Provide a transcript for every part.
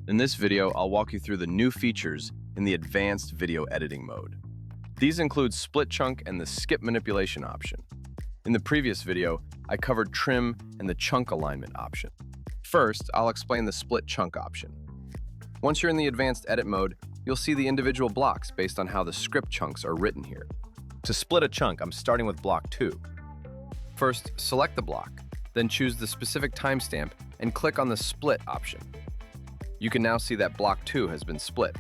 In this video, I'll walk you through the new features in the advanced video editing mode. These include split chunk and the skip manipulation option. In the previous video, I covered trim and the chunk alignment option. First, I'll explain the split chunk option. Once you're in the advanced edit mode, you'll see the individual blocks based on how the script chunks are written here. To split a chunk, I'm starting with block 2. First, select the block, then choose the specific timestamp and click on the split option. You can now see that block 2 has been split.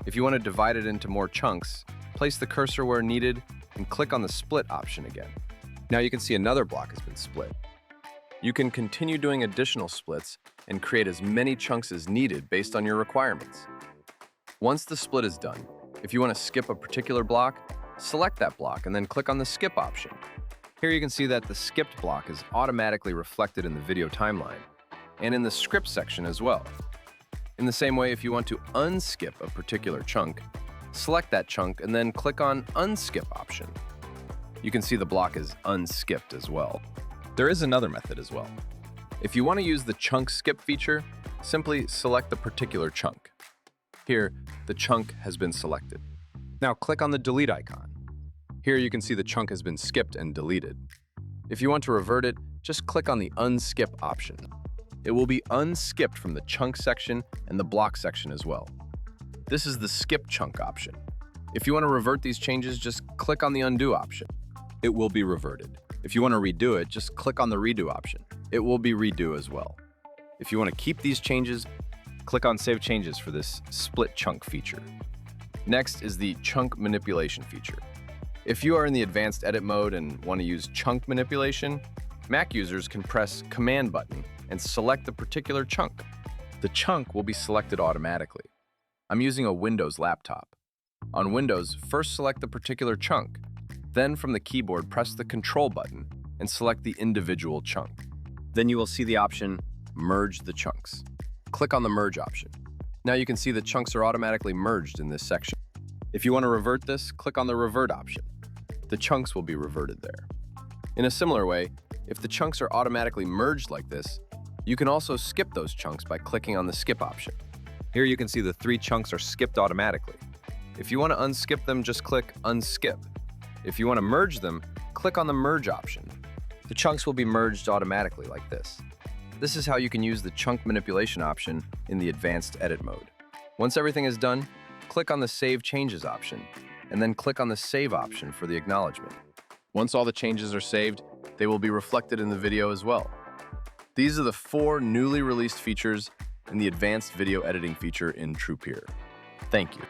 If you want to divide it into more chunks, place the cursor where needed and click on the split option again. Now you can see another block has been split. You can continue doing additional splits and create as many chunks as needed based on your requirements. Once the split is done, if you want to skip a particular block, select that block and then click on the skip option. Here you can see that the skipped block is automatically reflected in the video timeline and in the script section as well. In the same way, if you want to unskip a particular chunk, select that chunk and then click on Unskip option. You can see the block is unskipped as well. There is another method as well. If you want to use the chunk skip feature, simply select the particular chunk. Here, the chunk has been selected. Now click on the delete icon. Here you can see the chunk has been skipped and deleted. If you want to revert it, just click on the Unskip option. It will be unskipped from the chunk section and the block section as well. This is the skip chunk option. If you want to revert these changes, just click on the undo option. It will be reverted. If you want to redo it, just click on the redo option. It will be redo as well. If you want to keep these changes, click on Save Changes for this split chunk feature. Next is the chunk manipulation feature. If you are in the advanced edit mode and want to use chunk manipulation, Mac users can press Command button and select the particular chunk. The chunk will be selected automatically. I'm using a Windows laptop. On Windows, first select the particular chunk. Then from the keyboard, press the Control button and select the individual chunk. Then you will see the option Merge the Chunks. Click on the Merge option. Now you can see the chunks are automatically merged in this section. If you want to revert this, click on the Revert option. The chunks will be reverted there. In a similar way, if the chunks are automatically merged like this, you can also skip those chunks by clicking on the Skip option. Here you can see the 3 chunks are skipped automatically. If you want to unskip them, just click Unskip. If you want to merge them, click on the Merge option. The chunks will be merged automatically like this. This is how you can use the chunk manipulation option in the advanced edit mode. Once everything is done, click on the Save Changes option, and then click on the Save option for the acknowledgement. Once all the changes are saved, they will be reflected in the video as well. These are the 4 newly released features in the advanced video editing feature in Trupeer. Thank you.